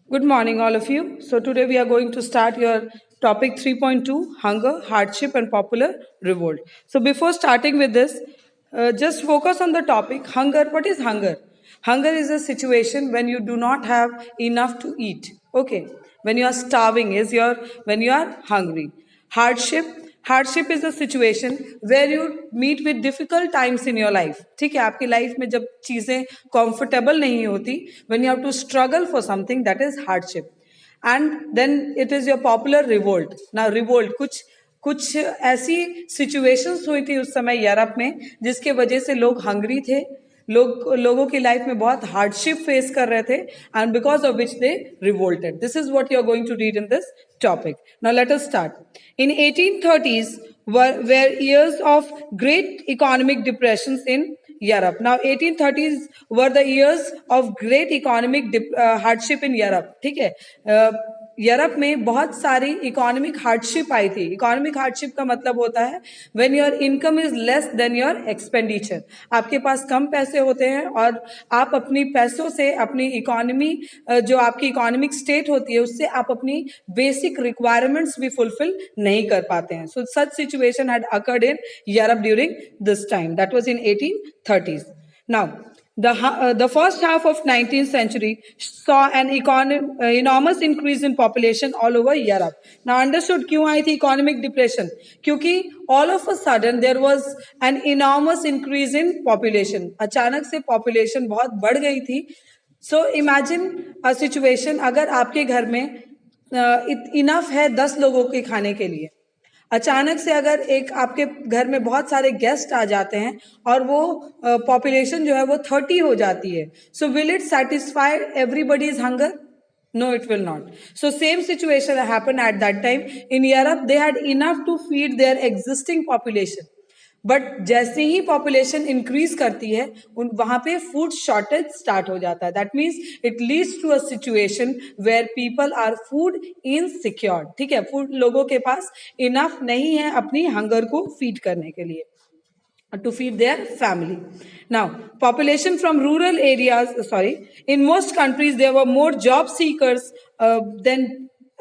Good morning, all of you. So, today we are going to start your topic 3.2 hunger, hardship, and popular revolt. So, before starting with this, just focus on the topic hunger. What is hunger? Hunger is a situation when you do not have enough to eat. Okay. When you are starving, when you are hungry. Hardship is a situation where you meet with difficult times in your life. ठीक है, आपकी life में जब चीजें comfortable नहीं होती, when you have to struggle for something, that is hardship. And then it is your popular revolt. Now revolt कुछ कुछ ऐसी सिचुएशंस हुई थी उस समय यूरोप में जिसके वजह से लोग हंग्री थे, लोगों की लाइफ में बहुत हार्डशिप फेस कर रहे थे, and because of which they revolted. This is what you are going to read in this topic. Now let us start. In 1830s were years of great economic depressions in Europe. Now 1830s were the years of great economic hardship in Europe. ठीक है, Europe में बहुत सारी economic hardship आई थी. Economic hardship का मतलब होता है when your income is less than your expenditure. आपके पास कम पैसे होते हैं और आप अपनी पैसों से अपनी इकोनॉमी, जो आपकी इकोनॉमिक स्टेट होती है, उससे आप अपनी बेसिक रिक्वायरमेंट्स भी फुलफिल नहीं कर पाते हैं. So such situation had occurred in Europe during this time. That was in 1830s. Now, the first half of 19th century saw an enormous increase in population all over Europe. Now, understood क्यों आई थी economic depression? क्योंकि all of a sudden there was an enormous increase in population. अचानक से population बहुत बढ़ गई थी. So imagine a situation, अगर आपके घर में इनफ है 10 लोगों के खाने के लिए, अचानक से अगर एक आपके घर में बहुत सारे गेस्ट आ जाते हैं और वो पॉपुलेशन जो है वो 30 हो जाती है, so will it satisfy everybody's hunger? No, it will not. So same situation happened at that time in Europe. They had enough to feed their existing population. But जैसे ही पॉपुलेशन इंक्रीज करती है वहां पे फूड शॉर्टेज स्टार्ट हो जाता है. That means it leads to a situation where people are food insecure. ठीक है, फूड लोगों के पास इनफ नहीं है अपनी हंगर को फीड करने के लिए, to feed their family. Now, population from rural areas, in most countries there were more job seekers than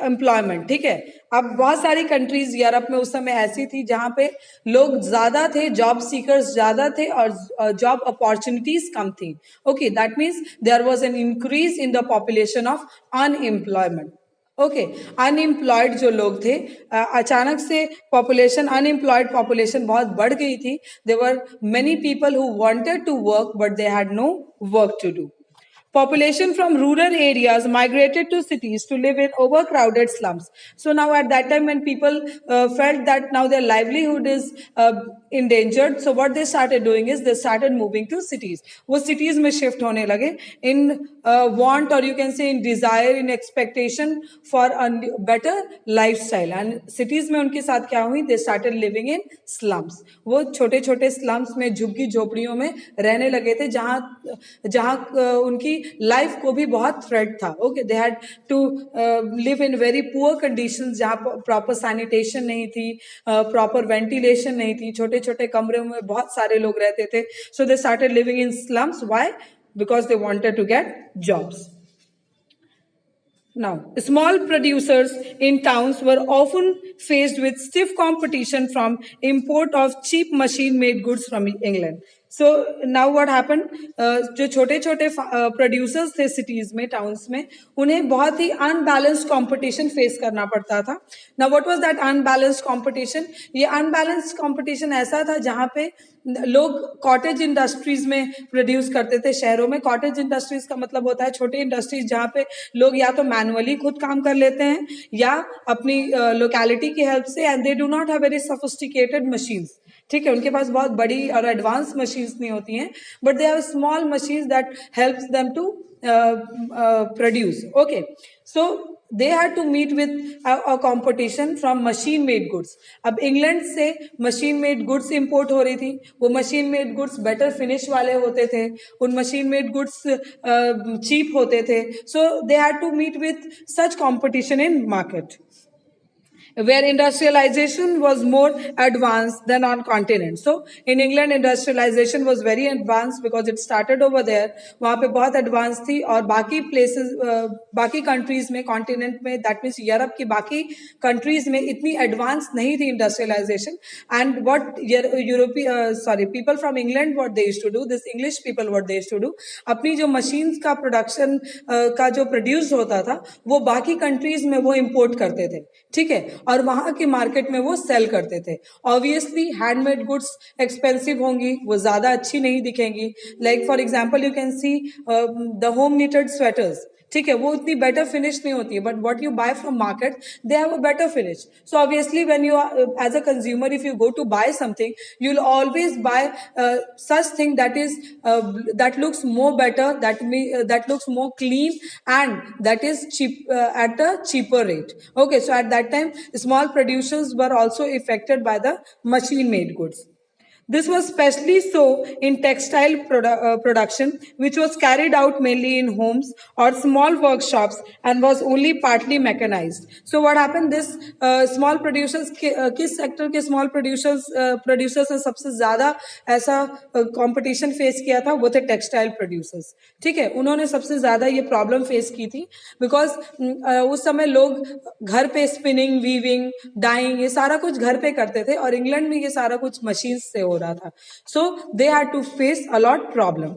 employment. ठीक है, अब बहुत सारी कंट्रीज यूरोप में उस समय ऐसी थी जहां पे लोग ज्यादा थे, जॉब सीकर्स ज्यादा थे और जॉब अपॉर्चुनिटीज कम थी. Okay, that means there was an increase in the population of unemployment. Okay, unemployed जो लोग थे, अचानक से पॉपुलेशन, अनएम्प्लॉयड पॉपुलेशन बहुत बढ़ गई थी. There were many people who wanted to work but they had no work to do. Population from rural areas migrated to cities to live in overcrowded slums. So now at that time when people felt that now their livelihood is endangered, so what they started doing is they started moving to cities. वो cities में shift होने लगे in want, or you can say in desire, in expectation for a better lifestyle. And cities में उनके साथ क्या हुई? They started living in slums. वो छोटे छोटे slums में, झुग्गी झोपड़ियों में रहने लगे थे जहां उनकी लाइफ को भी बहुत थ्रेट था. Okay, they had to live in very poor conditions, जहां प्रॉपर सैनिटेशन नहीं थी, प्रॉपर वेंटिलेशन नहीं थी, छोटे छोटे कमरे में बहुत सारे लोग रहते थे. So they started living in slums. Why? Because they wanted to get jobs. Now, small producers in towns were often faced with stiff competition from import of cheap machine-made goods from England. So now what happened? जो छोटे छोटे producers थे cities में, towns में, उन्हें बहुत ही unbalanced competition face करना पड़ता था. Now what was that unbalanced competition? ये अनबैलेंस्ड कंपटीशन ऐसा था जहां पे लोग कॉटेज इंडस्ट्रीज में प्रोड्यूस करते थे. शहरों में कॉटेज इंडस्ट्रीज का मतलब होता है छोटे इंडस्ट्रीज जहां पे लोग या तो मैनुअली खुद काम कर लेते हैं या अपनी लोकेलिटी की हेल्प से, and they do not have very sophisticated machines. ठीक है, उनके पास बहुत बड़ी और एडवांस मशीन्स नहीं होती हैं, but they have small machines that helps them to produce. Okay, so they had to meet with a competition from machine made goods. अब इंग्लैंड से मशीन मेड गुड्स इंपोर्ट हो रही थी. वो machine made goods better finish वाले होते थे, उन मशीन मेड गुड्स चीप होते थे. So they had to meet with such competition in market. where industrialization was more advanced than on continent. So in England industrialization was very advanced because it started over there. वहाँ पे बहुत advanced थी और बाकी places बाकी countries में continent में that means Europe की बाकी countries में इतनी advanced नहीं थी industrialization. And what people from England what they used to do, this English people what they used to do, अपनी जो machines का production का जो produce होता था वो बाकी countries में वो import करते थे, ठीक है, और वहां की मार्केट में वो सेल करते थे. ऑब्वियसली हैंडमेड गुड्स एक्सपेंसिव होंगी, वो ज्यादा अच्छी नहीं दिखेंगी. Like for example you can see the home knitted sweaters, ठीक है, वो उतनी बेटर फिनिश नहीं होती है, but what you buy from market they have a better finish. So obviously when you as a consumer if you go to buy something you will always buy such thing that is that looks more better, that looks more clean, and that is cheap at a cheaper rate. Okay, so at that time small producers were also affected by the machine made goods. This was especially so in textile production, which was carried out mainly in homes or small workshops and was only partly mechanized. So what happened? This small producers, किस sector के small producers ने सबसे ज़्यादा ऐसा competition face किया था, वो थे textile producers. ठीक है, उन्होंने सबसे ज़्यादा ये problem face की थी because उस समय लोग घर पे spinning, weaving, dyeing ये सारा कुछ घर पे करते थे और इंग्लैंड में ये सारा कुछ machines से हो रहा था. So they had to face a lot problem.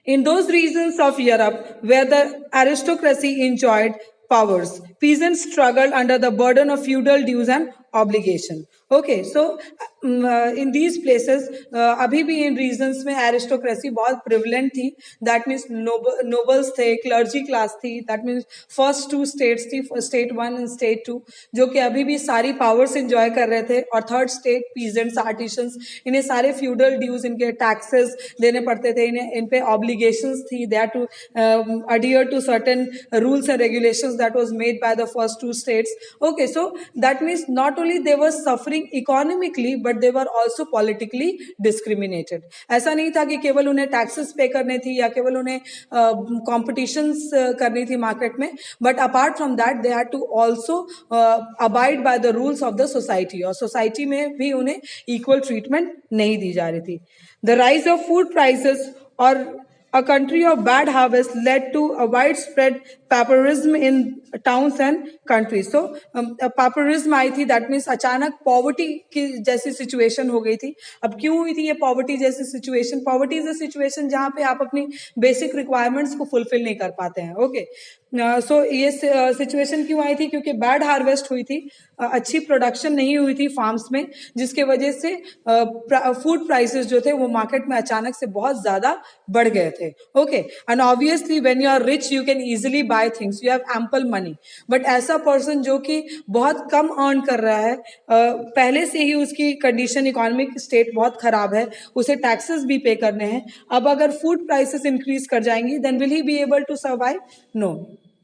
In those regions of Europe where the aristocracy enjoyed powers, peasants struggled under the burden of feudal dues and obligation. Okay, so in these places अभी भी in regions में aristocracy बहुत prevalent थी. That means nobles थे, clergy class थी. That means first two states थी, state 1 and state 2, जो कि अभी भी सारी powers enjoy कर रहे थे. और third state peasants, artisans, इन्हें सारे feudal dues, इनके taxes देने पड़ते थे, इन्हें इन पे obligations थी. They had to adhere to certain rules and regulations that was made by the first two states. Okay, so that means not only they were suffering economically but they were also politically discriminated. ऐसा नहीं था कि केवल उन्हें taxes पे करने थी या केवल उन्हें competitions करनी थी market में, but apart from that they had to also abide by the rules of the society, और society में भी उन्हें equal treatment नहीं दी जा रही थी. The rise of food prices or a country of bad harvest led to a widespread pauperism in towns and countries. So pauperism आई थी, that means अचानक poverty की जैसी situation हो गई थी. अब क्यों हुई थी ये poverty जैसी situation? Poverty is a situation जहाँ पे आप अपनी basic requirements को fulfill नहीं कर पाते हैं. Okay, so ये situation क्यों आई थी? क्योंकि bad harvest हुई थी, अच्छी प्रोडक्शन नहीं हुई थी फार्म्स में, जिसके वजह से फूड प्राइसेस जो थे वो मार्केट में अचानक से बहुत ज्यादा बढ़ गए थे. Okay, and obviously when you are rich you can easily buy things, you have ample money. But ऐसा पर्सन जो कि बहुत कम अर्न कर रहा है, पहले से ही उसकी कंडीशन इकोनॉमिक स्टेट बहुत खराब है, उसे टैक्सेस भी पे करने हैं, अब अगर फूड प्राइसेस इंक्रीज कर जाएंगी then will he be able to survive? No.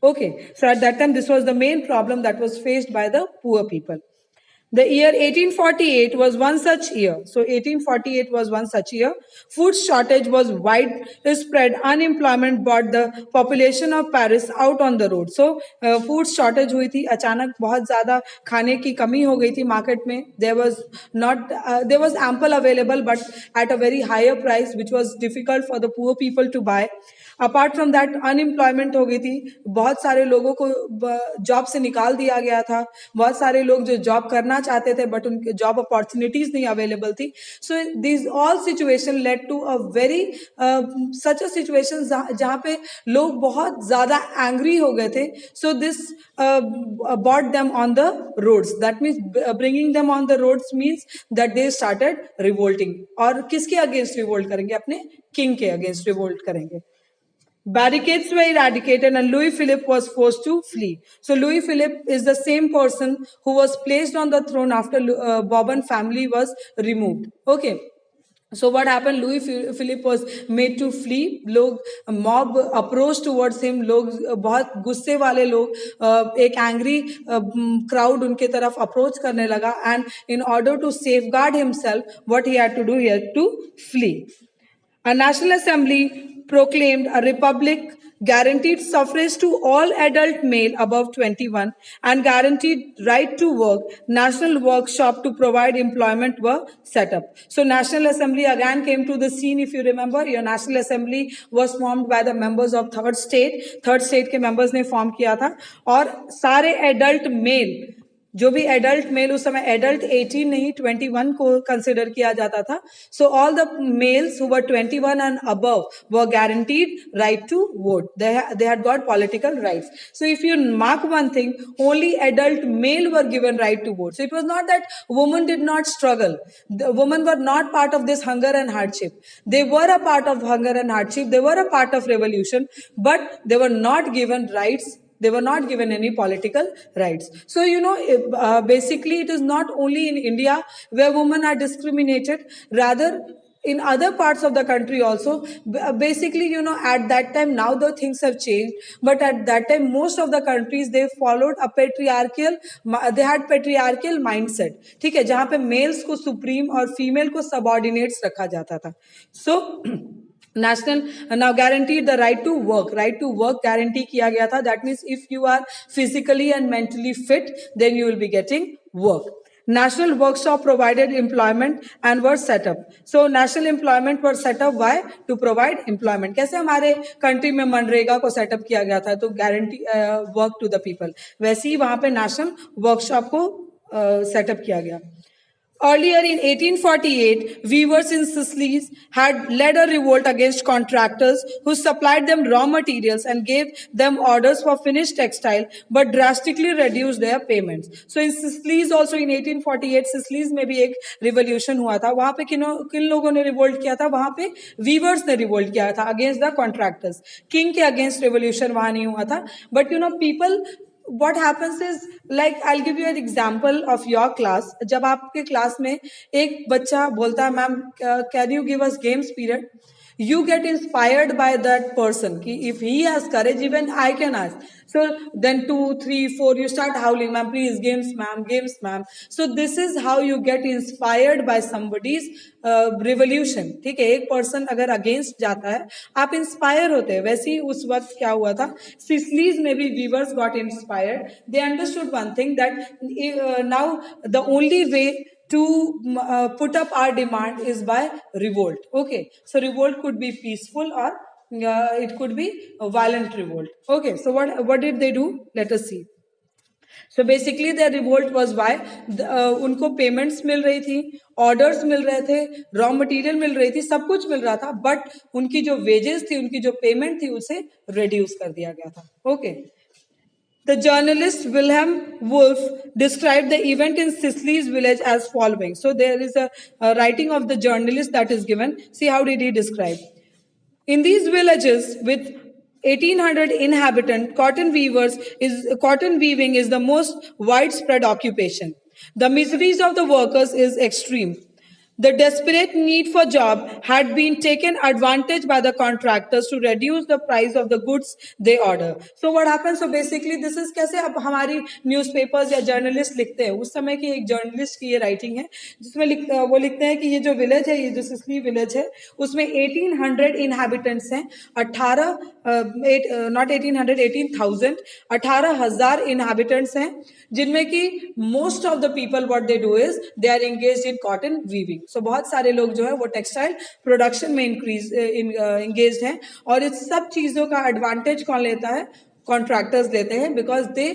Okay, so at that time this was the main problem that was faced by the poor people. The year 1848 was one such year. So 1848 was one such year. Food shortage was widespread. Unemployment brought the population of Paris out on the road. So food shortage हुई थी, अचानक बहुत ज़्यादा खाने की कमी हो गई थी मार्केट में. There was ample available but at a very higher price which was difficult for the poor people to buy. Apart from that unemployment हो गई थी, बहुत सारे लोगों को जॉब से निकाल दिया गया था, बहुत सारे लोग जो जॉब करना चाहते थे बट उनके जॉब अपॉर्चुनिटीज नहीं अवेलेबल थी. So this all situation led to a very such a situation जहाँ पे लोग बहुत ज्यादा एंग्री हो गए थे. So this brought them on the roads. That means bringing them on the roads means that they started revolting. और किसके अगेंस्ट रिवोल्ट करेंगे? अपने किंग के अगेंस्ट रिवोल्ट करेंगे. Barricades were eradicated and Louis Philippe was forced to flee. So Louis Philippe is the same person who was placed on the throne after Bourbon family was removed. Okay. So what happened? Louis Philippe was made to flee. लोग mob approached towards him. लोग बहुत गुस्से वाले लोग, एक angry crowd उनके तरफ approach करने लगा. And in order to safeguard himself, what he had to do? He had to flee. A National Assembly proclaimed a republic guaranteed suffrage to all adult male above 21, and guaranteed right to work. National workshop to provide employment were set up. So National Assembly again came to the scene. If you remember, your National Assembly was formed by the members of third state के members ने form किया था, और सारे adult male, जो भी adult mail, उस समय एडल्ट 18 नहीं 21 को कंसिडर किया जाता था. So all the males who were 21 and above were guaranteed right to vote. They had got political rights. So if you mark one thing, only adult male were given right to vote. So it was not that women did not struggle. The women were not part of this hunger and hardship. They were a part of hunger and hardship. They were a part of revolution, but they were not given rights. They were not given any political rights. So, basically it is not only in India where women are discriminated, rather in other parts of the country also. Basically, at that time, now the things have changed, but at that time, most of the countries, they followed a they had patriarchal mindset. ठीक है, जहाँ पे males को supreme और female को subordinates रखा जाता था. So, national now guaranteed the right to work guarantee किया गया था. That means if you are physically and mentally fit, then you will be getting work. National workshop provided employment and were set up. So national employment were set up. Why? To provide employment. कैसे हमारे country में मनरेगा को setup किया गया था, तो guarantee work to the people, वैसे ही वहां पे नेशनल वर्कशॉप को सेटअप किया गया. Earlier in 1848, weavers in Sicilies had led a revolt against contractors who supplied them raw materials and gave them orders for finished textile, but drastically reduced their payments. So in Sicilies also in 1848, Sicilies में भी एक revolution हुआ था. वहाँ पे किन लोगों ने revolt किया था? वहाँ पे weavers ने revolt किया था against the contractors. King के against revolution वहाँ नहीं हुआ था. But people, what happens is, like I'll give you an example of your class. जब आपके क्लास में एक बच्चा बोलता है, ma'am can you give us games period, you get inspired by that person कि if he has courage, even I can ask. So then 2, 3, 4 you start howling, ma'am please, games ma'am. So this is how you get inspired by somebody's revolution. ठीक है, एक person अगर against जाता है, आप inspire होते हैं. वैसे ही उस वक्त क्या हुआ था, सिसलीज में भी weavers got inspired. They understood one thing that now the only way to put up our demand is by revolt. Okay, so revolt could be peaceful or it could be a violent revolt. Okay, so what did they do? Let us see. So basically their revolt was why उनको payments मिल रही थी, orders मिल रहे थे, raw material मिल रही थी, सब कुछ मिल रहा था, but उनकी जो wages थी, उनकी जो payment थी, उसे reduce कर दिया गया था. Okay. The journalist Wilhelm Wolff described the event in Sicily's village as following. So there is a writing of the journalist that is given. See how did he describe? In these villages with 1800 inhabitants, cotton weaving is the most widespread occupation. The miseries of the workers is extreme. The desperate need for job had been taken advantage by the contractors to reduce the price of the goods they order. So what happens? So basically this is कैसे अब हमारी newspapers या journalists लिखते हैं. उस समय की एक journalist की ये writing है, जिसमें वो लिखते हैं कि ये जो village है, ये जो सिसली village है, उसमें 1800 inhabitants हैं, 18,000 18,000 inhabitants हैं, जिनमें कि most of the people what they do is they are engaged in cotton weaving. So बहुत सारे लोग जो है वो टेक्सटाइल प्रोडक्शन में इंगेज हैं, और इस सब चीजों का एडवांटेज कौन लेता है? कॉन्ट्रैक्टर्स लेते हैं, because they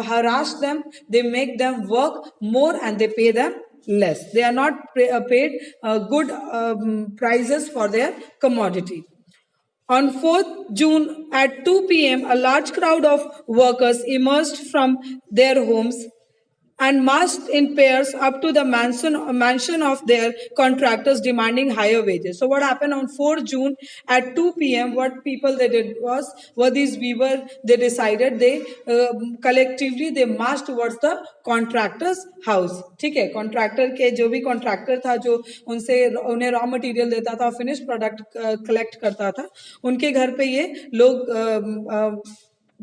harass them, they make them work more and they pay them less. They are not paid good prices for their commodity. On 4th June at 2 p.m., a large crowd of workers emerged from their homes and marched in pairs up to the mansion of their contractors demanding higher wages. So what happened on 4 June at 2 p.m., what people they did was, these weavers, they decided, they collectively, they marched towards the contractor's house. ठीक है, contractor के जो भी contractor था, जो उन्हें raw material देता था, finished product collect करता था, उनके घर पे ये लोग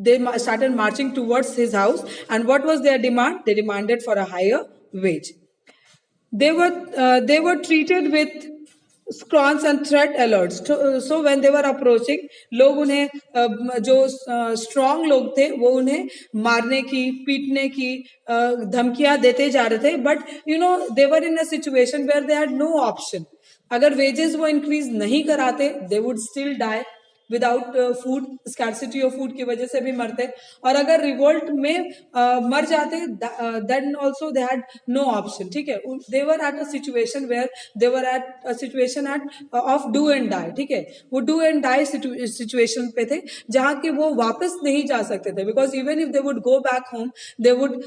they started marching towards his house. And what was their demand? They demanded for a higher wage. They were treated with scorns and threat alerts. So when they were approaching, लोग उन्हें जो स्ट्रांग लोग थे वो उन्हें मारने की, पीटने की धमकियां देते जा रहे थे. But you know they were in a situation where they had no option. अगर वेजेस वो इंक्रीज नहीं कराते, they would still die without food. Scarcity of food की वजह से भी मरते. और अगर रिवोल्ट में मर जाते, then also they had no option. ठीक है, they were at a situation where they were at a situation at of do and die. ठीक है, वो डू एंड डाई सिचुएशन पे थे, जहां कि वो वापस नहीं जा सकते थे. Because even if they would go back home, they would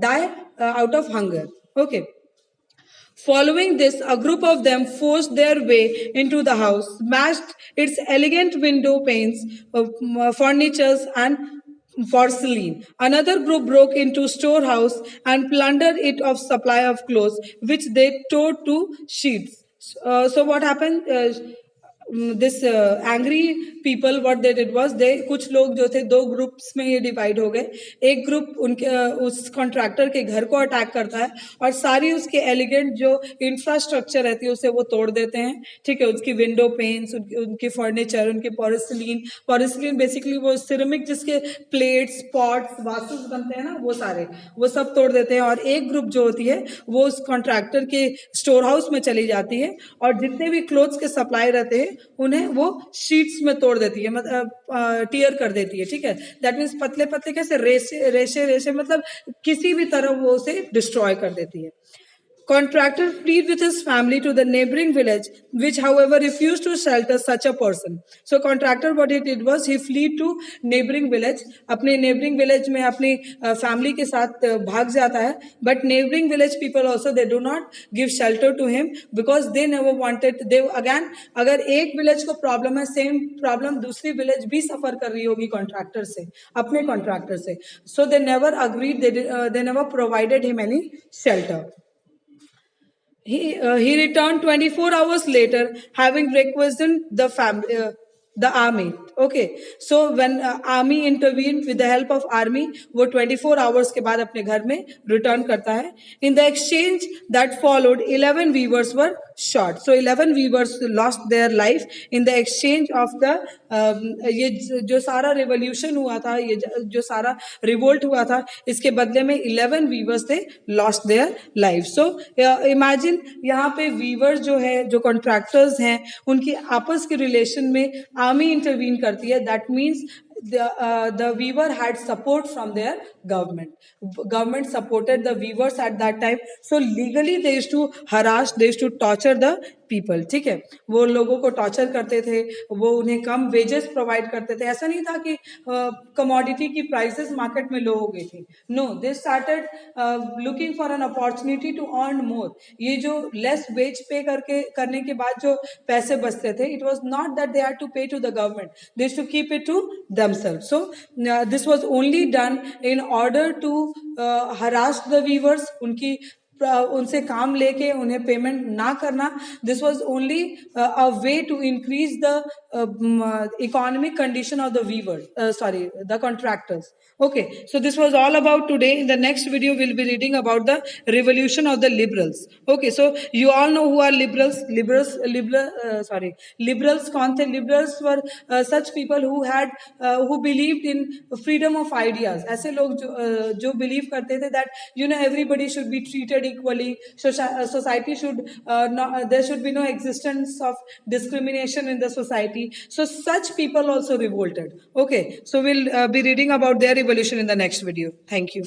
die out of hunger. Okay. Following this, a group of them forced their way into the house, smashed its elegant window panes, furnitures, and porcelain. Another group broke into storehouse and plundered it of supply of clothes, which they tore to sheets. So what happened? This angry people, what they did was, they कुछ लोग जो थे दो groups में ये divide हो गए. एक ग्रुप उनके उस कॉन्ट्रैक्टर के घर को अटैक करता है और सारी उसके एलिगेंट जो इंफ्रास्ट्रक्चर रहती है उसे वो तोड़ देते हैं. ठीक है, उसकी विंडो पेन्स, उनकी फर्नीचर, उनकी पोरेसिलीन. पोरेसिलीन बेसिकली वो सिरेमिक जिसके प्लेट्स, पॉट्स, वासुस बनते हैं ना, वो सारे वो सब तोड़ देते हैं. और एक ग्रुप जो होती है वो उस कॉन्ट्रैक्टर के स्टोर हाउस में चली जाती है और जितने भी क्लोथ्स के सप्लाई रहते हैं उन्हें वो शीट्स में तोड़ देती है, मतलब टीयर कर देती है. ठीक है, दैट मीन्स पतले पतले कैसे रेशे रेशे रेशे, मतलब किसी भी तरह वो उसे डिस्ट्रॉय कर देती है. Contractor fled with his family to the neighboring village, which, however, refused to shelter such a person. So, contractor, what he did was he fled to neighboring village. अपने neighboring village में अपनी family के साथ भाग जाता है. But neighboring village people also, they do not give shelter to him because they never wanted. They again, अगर एक village को problem है, same problem दूसरी village भी suffer कर रही होगी contractor से, अपने contractor से. So they never agreed. They never provided him any shelter. He returned 24 hours later, having requisitioned the army. Okay, so when army intervened with the help of army, वो 24 hours के बाद अपने घर में return करता है. In the exchange that followed, 11 weavers were shot. So 11 weavers lost their life in the exchange of the ये जो सारा revolution हुआ था, ये जो सारा revolt हुआ था, इसके बदले में 11 weavers थे lost their life. So imagine यहाँ पे weavers जो है, जो contractors हैं, उनकी आपस के relation में army intervene करती है. That means the weaver had support from their government. Government supported the weavers at that time. So legally they used to harass, they used to torture the people. ठीक है, वो लोगों को torture करते थे, वो उन्हें कम वेजेस प्रोवाइड करते थे. ऐसा नहीं था कि कमोडिटी की प्राइसेस मार्केट में लो हो गई थी. No, they started looking for an opportunity to earn more. ये जो लेस वेज पे करने के बाद जो पैसे बचते थे, it was not that they had to pay to the government, they had to keep it to themselves. So this was only done in order to harass the weavers. उनसे काम लेके उन्हें पेमेंट ना करना. This was only a way to increase the economic condition of the weaver, the contractors. Okay, so this was all about today. In the next video, we'll be reading about the revolution of the liberals. Okay, so you all know who are liberals. Liberals कौन थे? Liberals were such people who believed in freedom of ideas. ऐसे लोग जो believe करते थे that everybody should be treated equally. Society should there should be no existence of discrimination in the society. So such people also revolted. Okay, so we'll be reading about their revolution in the next video. Thank you.